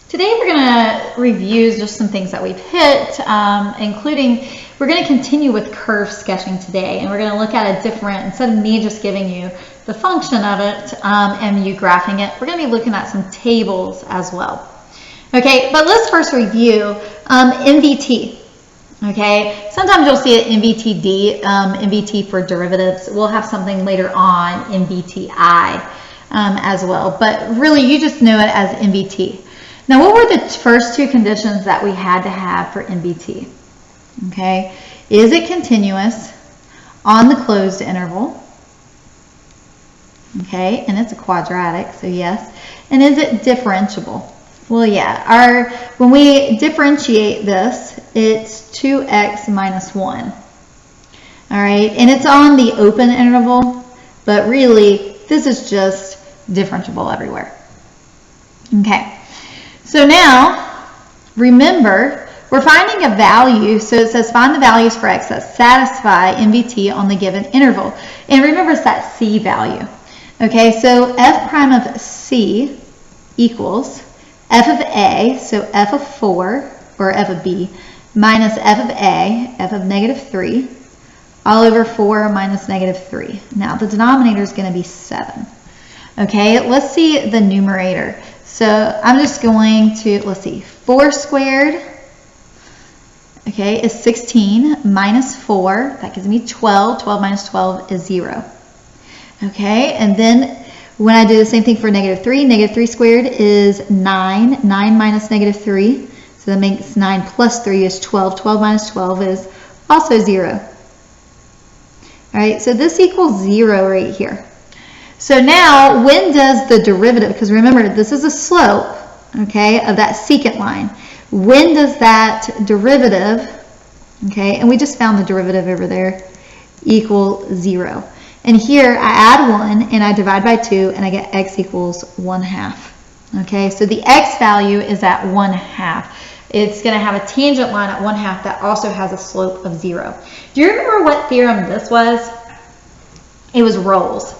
Today we're going to review just some things that we've hit, including we're going to continue with curve sketching today, and we're going to look at a different, instead of me just giving you the function of it and you graphing it, we're going to be looking at some tables as well. Okay, but let's first review MVT. Okay, sometimes you'll see it MVTD, MVT for derivatives. We'll have something later on, MVTI as well, but really you just know it as MVT. Now, what were the first two conditions that we had to have for MVT? Okay, is it continuous on the closed interval? Okay, and it's a quadratic, so yes. And is it differentiable? Well, yeah, when we differentiate this, it's 2x minus 1. All right, and it's on the open interval, but really, this is just differentiable everywhere. Okay. So now, remember, we're finding a value, so it says find the values for x that satisfy MVT on the given interval. And remember, it's that c value. Okay, so f prime of c equals f of a, so f of 4, or f of b, minus f of a, f of negative 3, all over 4 minus negative 3. Now, the denominator is going to be 7. Okay, let's see the numerator. So I'm just going to, let's see, 4 squared, okay, is 16, minus 4, that gives me 12. 12 minus 12 is 0. Okay, and then when I do the same thing for negative 3 squared is 9. 9 minus negative 3, so that makes 9 plus 3 is 12. 12 minus 12 is also 0. All right, so this equals 0 right here. So now, when does the derivative, because remember, this is a slope, okay, of that secant line. When does that derivative, okay, and we just found the derivative over there, equal 0. And here, I add 1, and I divide by 2, and I get x equals 1/2. Okay, so the x value is at 1/2. It's going to have a tangent line at 1/2 that also has a slope of 0. Do you remember what theorem this was? It was Rolle's.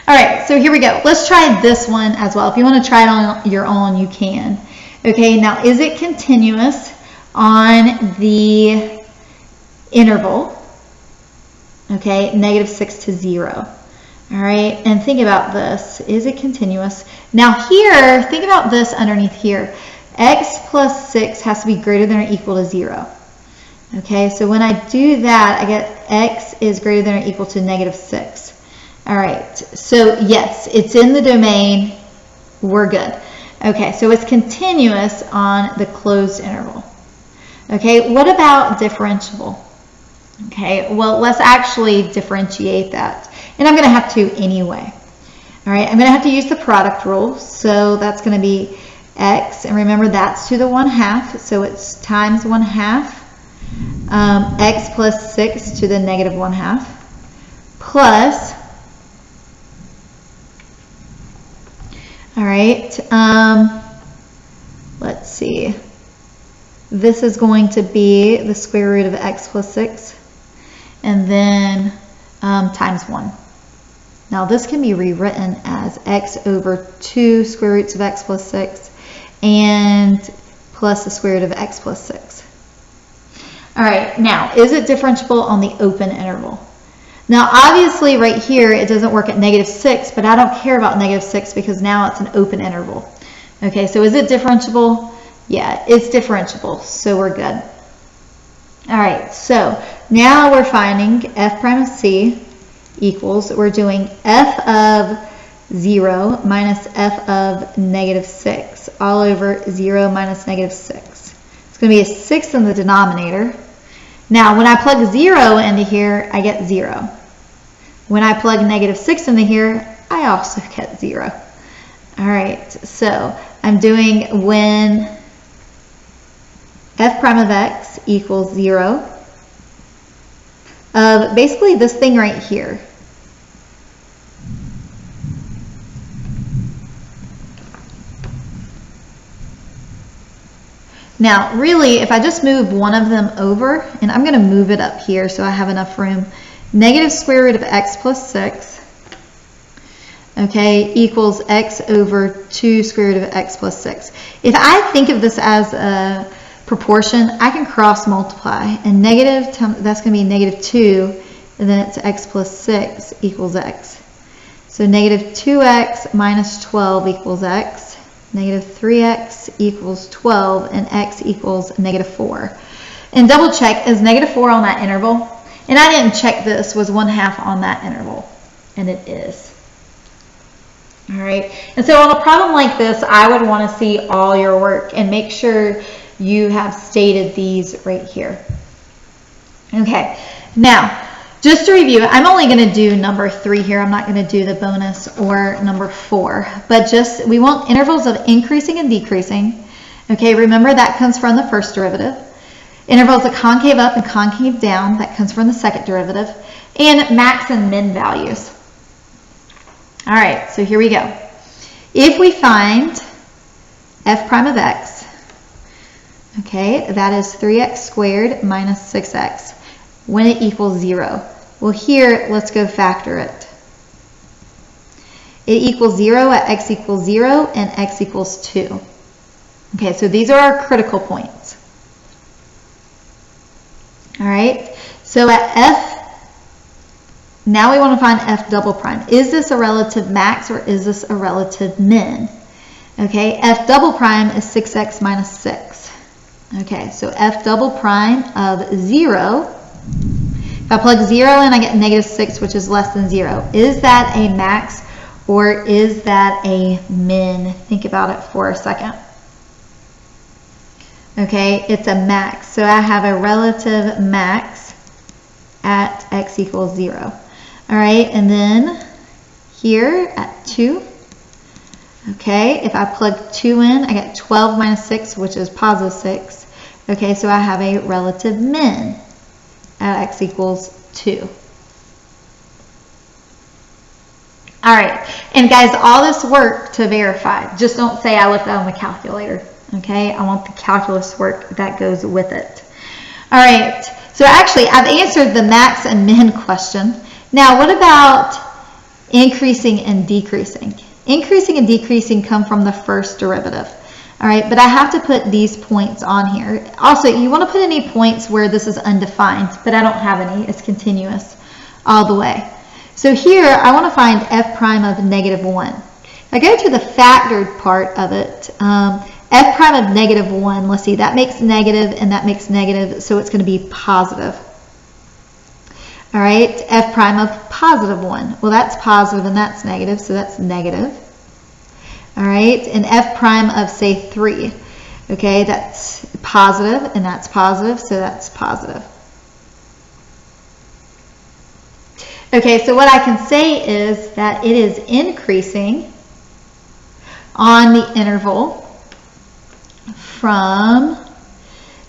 All right, so here we go. Let's try this one as well. If you want to try it on your own, you can. Okay, now is it continuous on the interval? Okay, negative 6 to 0. All right, and think about this. Is it continuous? Now here, think about this underneath here. X plus 6 has to be greater than or equal to 0. Okay, so when I do that, I get x is greater than or equal to negative 6. All right, so yes, it's in the domain. We're good. Okay, so it's continuous on the closed interval. Okay, what about differentiable? Okay, well, let's actually differentiate that. And I'm going to have to anyway. All right, I'm going to have to use the product rule. So that's going to be x, and remember that's to the 1/2, so it's times 1/2. X plus 6 to the negative 1/2 plus, all right, let's see, this is going to be the square root of x plus 6, and then times 1. Now this can be rewritten as x over 2 square roots of x plus 6 and plus the square root of x plus 6. All right, now is it differentiable on the open interval? Now obviously right here it doesn't work at negative 6, but I don't care about negative 6 because now it's an open interval. Okay, so is it differentiable? Yeah, it's differentiable, so we're good. All right, so now we're finding f prime of c equals, we're doing f of 0 minus f of negative 6 all over 0 minus negative 6. It's going to be a 6 in the denominator. Now, when I plug 0 into here, I get 0. When I plug negative 6 into here, I also get 0. All right, so I'm doing when f prime of x equals 0 of basically this thing right here. Now, really, if I just move one of them over, and I'm going to move it up here so I have enough room, negative square root of x plus 6, okay, equals x over 2 square root of x plus 6. If I think of this as a proportion, I can cross multiply, and negative, that's going to be negative 2, and then it's x plus 6 equals x. So negative 2x minus 12 equals x, negative 3x equals 12, and x equals negative 4. And double check, is negative 4 on that interval? And I didn't check this, was 1/2 on that interval, and it is. All right, and so on a problem like this, I would want to see all your work and make sure you have stated these right here. Okay, now, just to review, I'm only going to do number 3 here. I'm not going to do the bonus or number 4, but just, we want intervals of increasing and decreasing. Okay, remember that comes from the first derivative. Intervals of concave up and concave down, that comes from the second derivative. And max and min values. All right, so here we go. If we find f prime of x, okay, that is 3x squared minus 6x, when it equals 0. Well, here, let's go factor it. It equals 0 at x equals 0 and x equals 2. Okay, so these are our critical points. All right, so at f, now we want to find f double prime. Is this a relative max or is this a relative min? Okay, f double prime is 6x minus 6. Okay, so f double prime of 0, if I plug 0 in, I get negative 6, which is less than 0. Is that a max or is that a min? Think about it for a second. Okay, it's a max. So I have a relative max at x equals 0. All right, and then here at 2, okay, if I plug 2 in, I get 12 minus 6, which is positive 6. Okay, so I have a relative min at x equals 2. All right, and guys, all this work to verify, just don't say I looked on the calculator. Okay, I want the calculus work that goes with it. All right, so actually I've answered the max and min question. Now what about increasing and decreasing? Increasing and decreasing come from the first derivative. All right, but I have to put these points on here. Also, you want to put any points where this is undefined, but I don't have any. It's continuous all the way. So here I want to find f prime of negative 1. If I go to the factored part of it, f prime of negative 1, let's see, that makes negative and that makes negative, so it's going to be positive. All right, f prime of positive 1. Well, that's positive and that's negative, so that's negative. All right, and f prime of, say, 3. Okay, that's positive and that's positive, so that's positive. Okay, so what I can say is that it is increasing on the interval from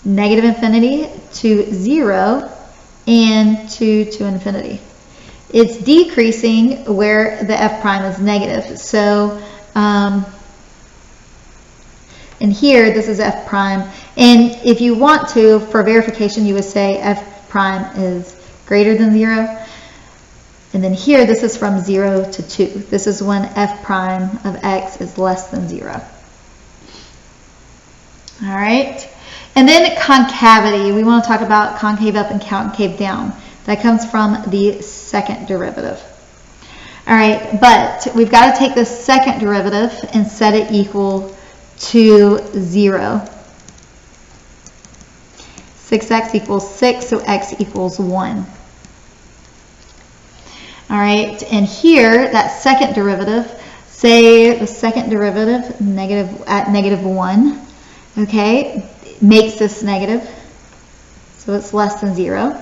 negative infinity to 0 and 2 to infinity. It's decreasing where the f prime is negative. So, and here, this is f prime. And if you want to, for verification, you would say f prime is greater than 0. And then here, this is from 0 to 2. This is when f prime of x is less than 0. All right. And then concavity. We want to talk about concave up and concave down. That comes from the second derivative. All right, but we've got to take the second derivative and set it equal to 0. 6x equals 6, so x equals 1. All right, and here, that second derivative, say the second derivative at negative 1, okay, makes this negative, so it's less than 0.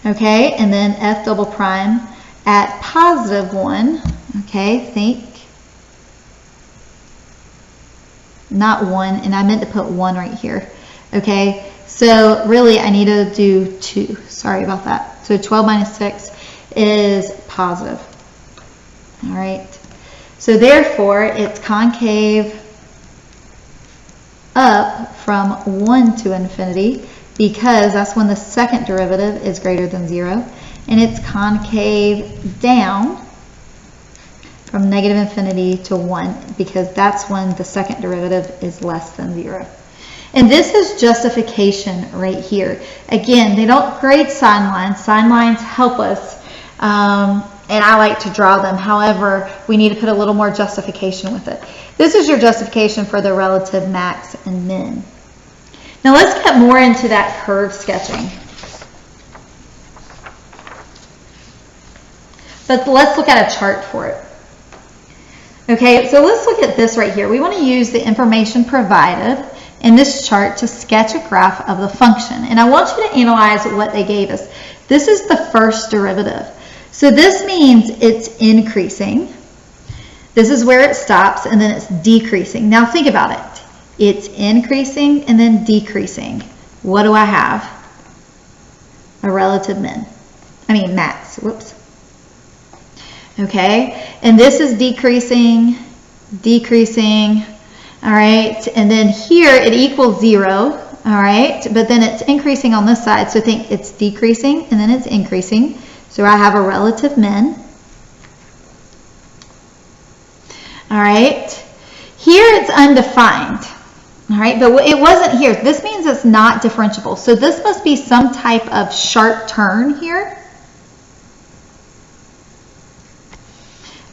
Okay, and then f double prime at positive 1, okay, think, not 1, and I meant to put 1 right here. Okay, so really I need to do 2, sorry about that. So 12 minus 6 is positive. All right, so therefore it's concave up from 1 to infinity, because that's when the second derivative is greater than 0, and it's concave down from negative infinity to 1, because that's when the second derivative is less than 0. And this is justification right here. Again, they don't grade sign lines. Sign lines help us, and I like to draw them. However, we need to put a little more justification with it. This is your justification for the relative max and min. Now let's get more into that curve sketching. But let's look at a chart for it. Okay, so let's look at this right here. We want to use the information provided in this chart to sketch a graph of the function. And I want you to analyze what they gave us. This is the first derivative. So this means it's increasing. This is where it stops, and then it's decreasing. Now think about it. It's increasing and then decreasing. What do I have? A relative max. Whoops. Okay, and this is decreasing, decreasing. All right, and then here it equals 0. All right, but then it's increasing on this side. So think it's decreasing and then it's increasing. So I have a relative min. All right, here it's undefined. All right, but it wasn't here. This means it's not differentiable. So this must be some type of sharp turn here.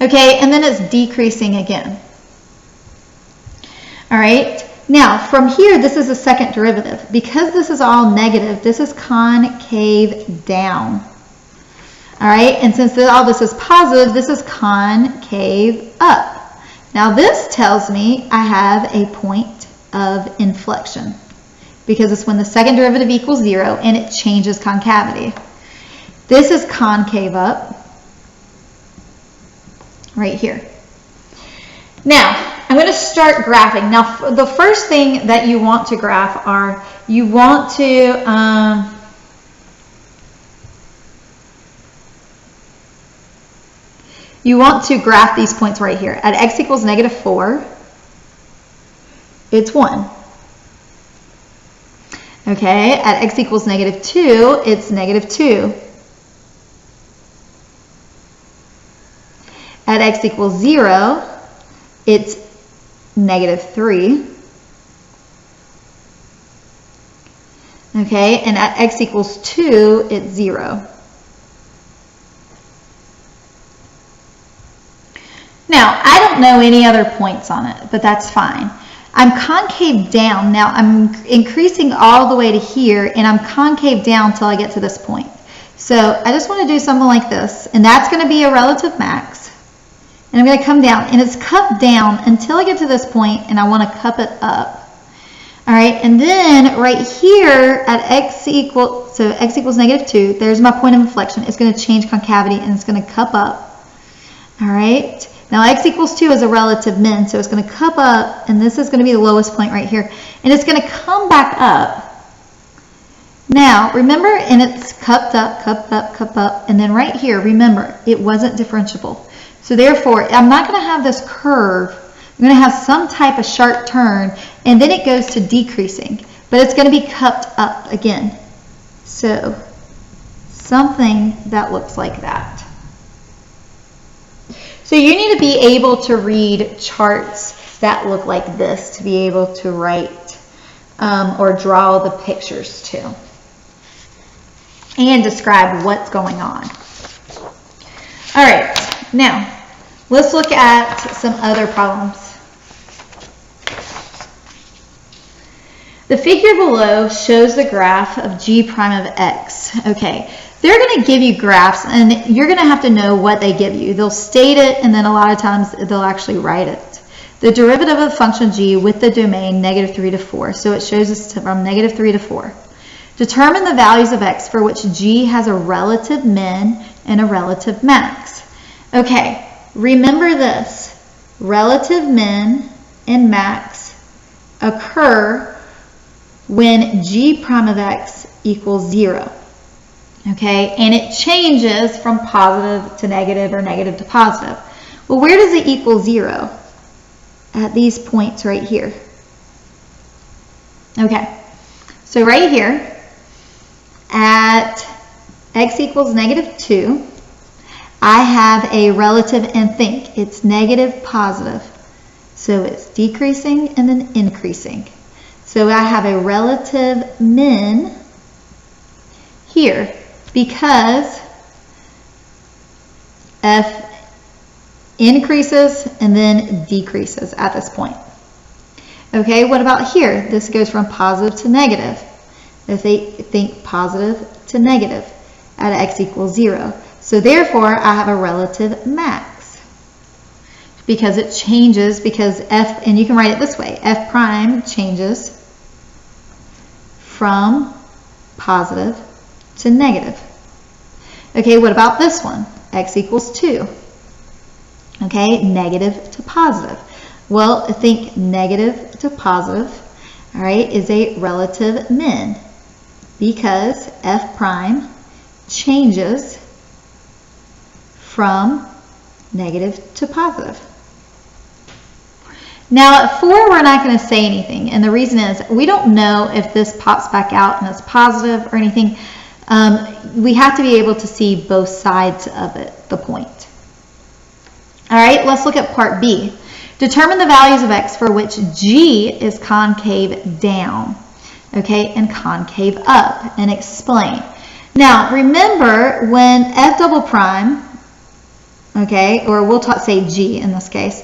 Okay, and then it's decreasing again. All right, now from here, this is a second derivative. Because this is all negative, this is concave down. All right, and since all this is positive, this is concave up. Now this tells me I have a point of inflection, because it's when the second derivative equals 0 and it changes concavity. This is concave up right here. Now I'm going to start graphing. Now the first thing that you want to graph are, you want to graph these points right here. At x equals -4, it's 1. Okay, at x equals -2, it's -2. At x equals 0, it's -3. Okay, and at x equals 2, it's 0. Now, I don't know any other points on it, but that's fine. I'm concave down. Now, I'm increasing all the way to here, and I'm concave down until I get to this point. So I just want to do something like this, and that's going to be a relative max. And I'm going to come down, and it's cupped down until I get to this point, and I want to cup it up. All right, and then right here at x equals -2, there's my point of inflection. It's going to change concavity, and it's going to cup up. All right. Now x equals 2 is a relative min, so it's going to cup up, and this is going to be the lowest point right here. And it's going to come back up. Now, remember, and it's cupped up, and then right here, remember, it wasn't differentiable. So therefore, I'm not going to have this curve. I'm going to have some type of sharp turn, and then it goes to decreasing. But it's going to be cupped up again. So, something that looks like that. So you need to be able to read charts that look like this to be able to write or draw the pictures to and describe what's going on. All right, now let's look at some other problems. The figure below shows the graph of g prime of x. Okay. They're going to give you graphs, and you're going to have to know what they give you. They'll state it, and then a lot of times they'll actually write it. The derivative of function g with the domain -3 to 4. So it shows us from -3 to 4. Determine the values of x for which g has a relative min and a relative max. Okay, remember this. Relative min and max occur when g prime of x equals 0. Okay, and it changes from positive to negative or negative to positive. Well, where does it equal 0? At these points right here. Okay, so right here, at x equals -2, I have a relative, and think, it's negative, positive. So it's decreasing and then increasing. So I have a relative min here because f increases and then decreases at this point. Okay, what about here? This goes from positive to negative. If they think positive to negative at x equals 0. So therefore, I have a relative max because it changes, because f, and you can write it this way, f prime changes from positive to negative. Okay, what about this one? X equals 2. Okay, negative to positive. Well, think negative to positive, all right, is a relative min because f prime changes from negative to positive. Now at 4, we're not going to say anything, and the reason is we don't know if this pops back out and it's positive or anything. We have to be able to see both sides of it, the point. All right, let's look at part B. Determine the values of x for which g is concave down, okay, and concave up, and explain. Now, remember when f double prime, okay, or we'll say g in this case,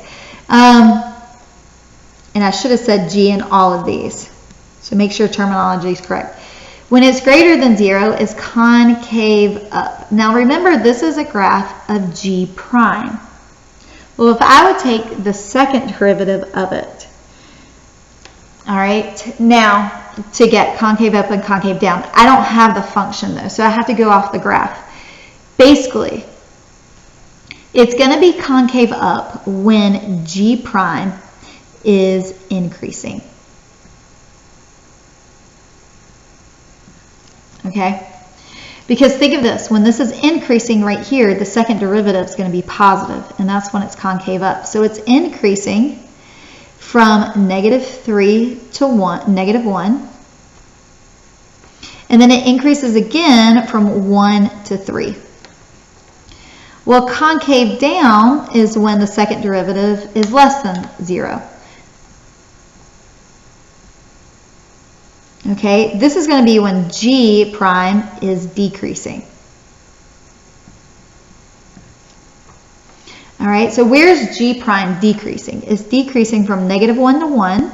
and I should have said g in all of these, so make sure terminology is correct. When it's greater than 0, it's concave up. Now remember, this is a graph of g prime. Well, if I would take the second derivative of it, all right, now to get concave up and concave down, I don't have the function though, so I have to go off the graph. Basically, it's going to be concave up when g prime is increasing. Okay? Because think of this, when this is increasing right here, the second derivative is going to be positive, and that's when it's concave up. So it's increasing from negative 3 to negative 1, and then it increases again from 1 to 3. Well, concave down is when the second derivative is less than 0. Okay, this is going to be when g prime is decreasing. All right, so where's g prime decreasing? It's decreasing from negative 1 to 1.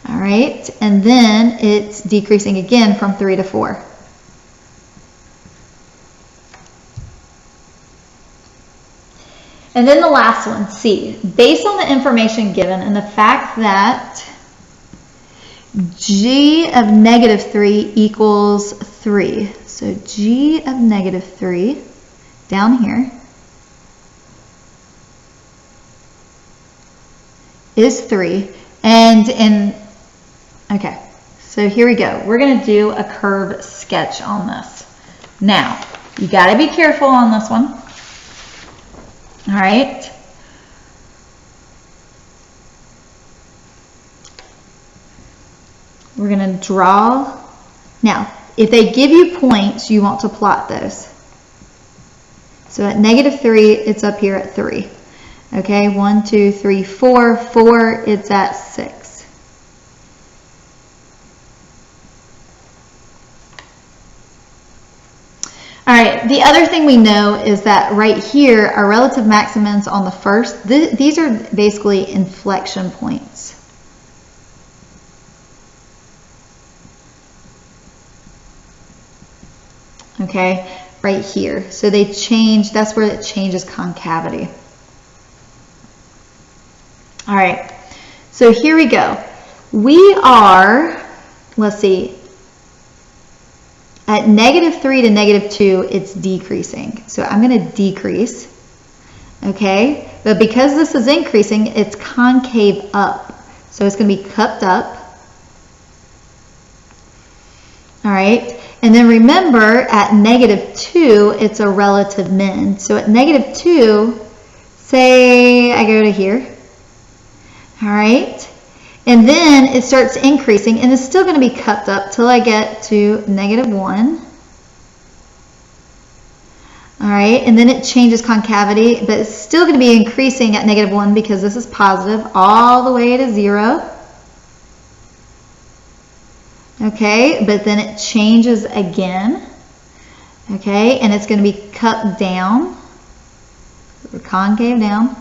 All right, and then it's decreasing again from 3 to 4. And then the last one, C. Based on the information given and the fact that g of negative 3 equals 3. So g of negative 3 down here is 3. Okay, so here we go. We're going to do a curve sketch on this. Now, you got to be careful on this one. All right. We're going to draw. Now, if they give you points, you want to plot those. So at negative 3, it's up here at 3. Okay, 1, 2, 3, 4. 4, it's at 6. All right, the other thing we know is that right here, our relative maximums on the first, these are basically inflection points. Okay, right here. So they change, that's where it changes concavity. All right, so here we go. We are, let's see, at negative 3 to negative 2, it's decreasing. So I'm going to decrease, okay? But because this is increasing, it's concave up. So it's going to be cupped up. All right, and then remember at negative 2, it's a relative min. So at negative 2, say I go to here. All right, and then it starts increasing, and it's still going to be cupped up till I get to negative 1. All right, and then it changes concavity, but it's still going to be increasing at -1 because this is positive all the way to 0. Okay, but then it changes again. Okay, and it's going to be cupped down, or concave down.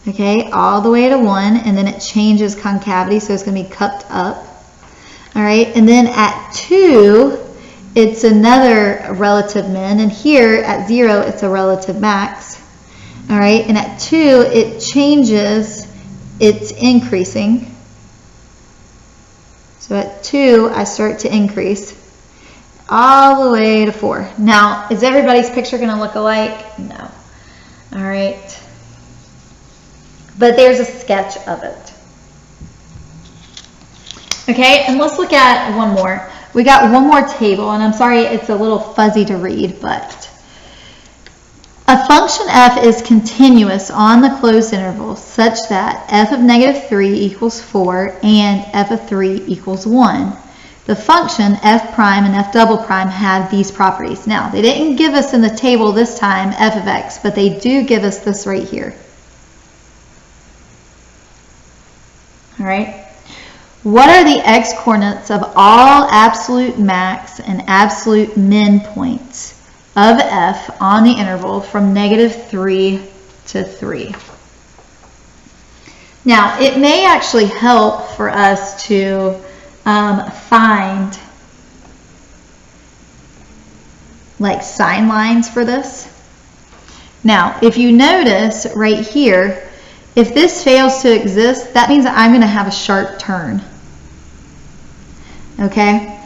Okay, all the way to 1, and then it changes concavity, so it's going to be cupped up. All right, and then at 2, it's another relative min, and here at 0, it's a relative max. All right, and at 2, it changes, it's increasing. So at 2, I start to increase all the way to 4. Now, is everybody's picture going to look alike? No. All right. But there's a sketch of it. Okay, and let's look at one more. We got one more table, and I'm sorry it's a little fuzzy to read, but a function f is continuous on the closed interval such that f of -3 equals 4 and f of 3 equals 1. The function f prime and f double prime have these properties. Now, they didn't give us in the table this time f of x, but they do give us this right here. All right. What are the x-coordinates of all absolute max and absolute min points of f on the interval from -3 to 3? Now, it may actually help for us to find like sign lines for this. Now, if you notice right here, if this fails to exist, that means that I'm going to have a sharp turn. Okay?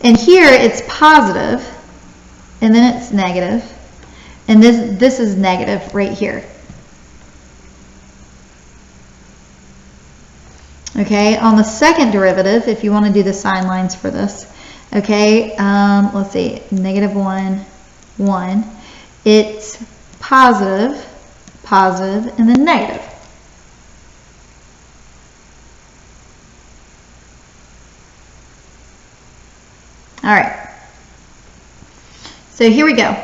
And here it's positive, and then it's negative, and this is negative right here. Okay, on the second derivative, if you want to do the sign lines for this, okay, let's see, -1, 1, it's positive, positive, and then negative. All right, so here we go.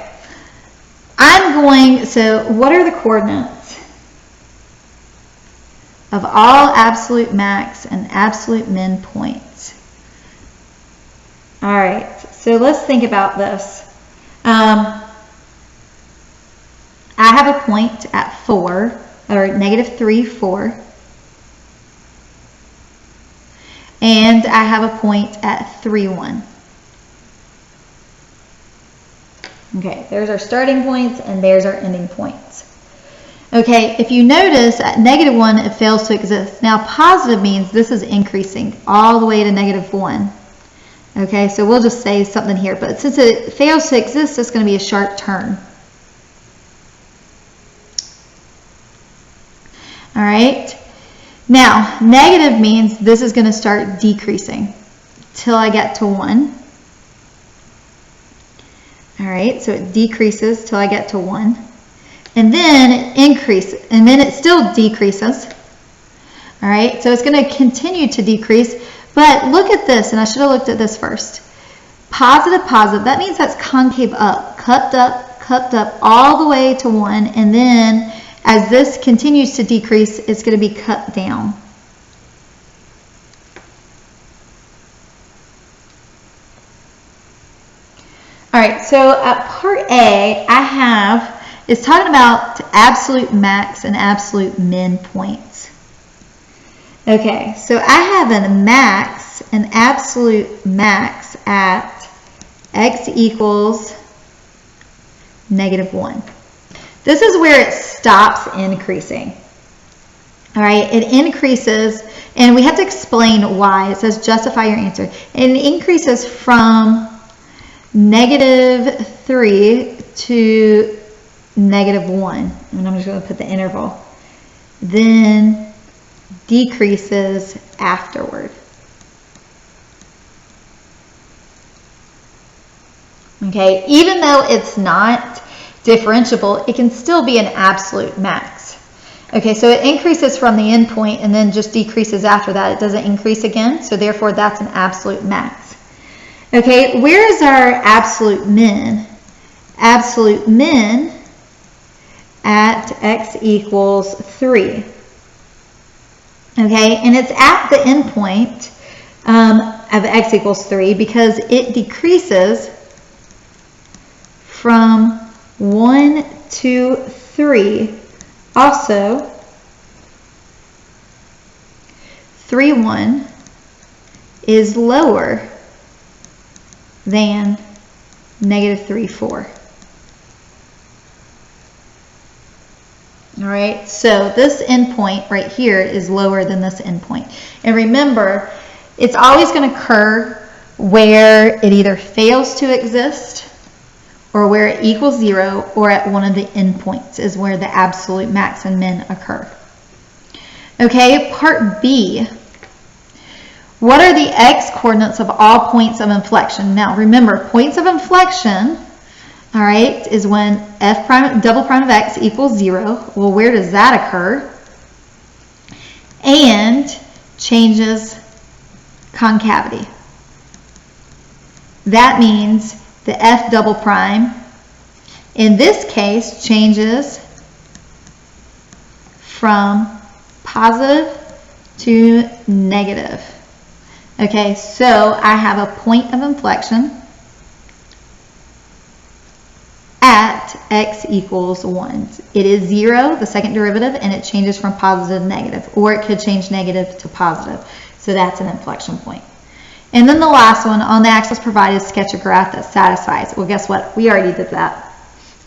So what are the coordinates of all absolute max and absolute min points? All right, so let's think about this. I have a point at 4, or -3, 4. And I have a point at 3, 1. Okay, there's our starting points and there's our ending points. Okay, if you notice at -1 it fails to exist. Now positive means this is increasing all the way to -1. Okay, so we'll just say something here, but since it fails to exist, it's going to be a sharp turn. All right, now negative means this is going to start decreasing till I get to 1. All right, so it decreases till I get to 1. And then it increases, and then it still decreases. All right, so it's going to continue to decrease. But look at this, and I should have looked at this first. Positive, positive, that means that's concave up, cupped up all the way to 1. And then as this continues to decrease, it's going to be cut down. All right, so at part A, it's talking about absolute max and absolute min points. Okay, so I have an absolute max at x equals -1. This is where it stops increasing. All right, it increases, and we have to explain why. It says justify your answer. And it increases from -3 to -1, and I'm just going to put the interval, then decreases afterward. Okay, even though it's not differentiable, it can still be an absolute max. Okay, so it increases from the end point and then just decreases after that. It doesn't increase again, so therefore that's an absolute max. Okay, where is our absolute min? absolute min at x equals 3. Okay, and it's at the endpoint of x equals 3 because it decreases from 1 to 3. Also, 3, 1 is lower than negative 3, 4. All right, so this endpoint right here is lower than this endpoint. And remember, it's always going to occur where it either fails to exist or where it equals 0, or at one of the endpoints is where the absolute max and min occur. Okay, part B. What are the x coordinates of all points of inflection? Now remember, points of inflection, all right, is when f prime, double prime of x equals 0. Well, where does that occur? And changes concavity. That means the f double prime, in this case, changes from positive to negative. Okay, so I have a point of inflection at x equals 1. It is 0, the second derivative, and it changes from positive to negative, or it could change negative to positive. So that's an inflection point. And then the last one, on the axis provided, sketch a graph that satisfies. Well, guess what? We already did that.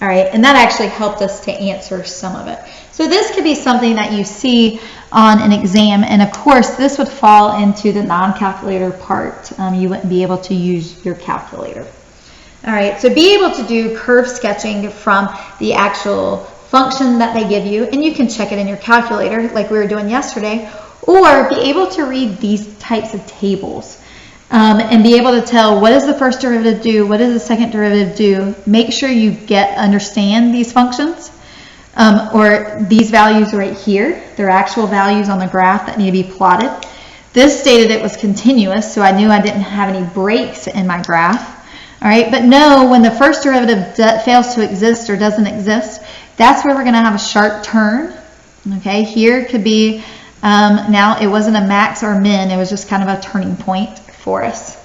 All right, and that actually helped us to answer some of it. So this could be something that you see on an exam, and of course this would fall into the non-calculator part. You wouldn't be able to use your calculator. All right, so be able to do curve sketching from the actual function that they give you, and you can check it in your calculator like we were doing yesterday, or be able to read these types of tables. And be able to tell what does the first derivative do, what does the second derivative do. Make sure you understand these functions, or these values right here. They're actual values on the graph that need to be plotted. This stated it was continuous, so I knew I didn't have any breaks in my graph. All right, but no, when the first derivative fails to exist or doesn't exist, that's where we're going to have a sharp turn. Okay, here could be, now it wasn't a max or min, it was just kind of a turning point for us.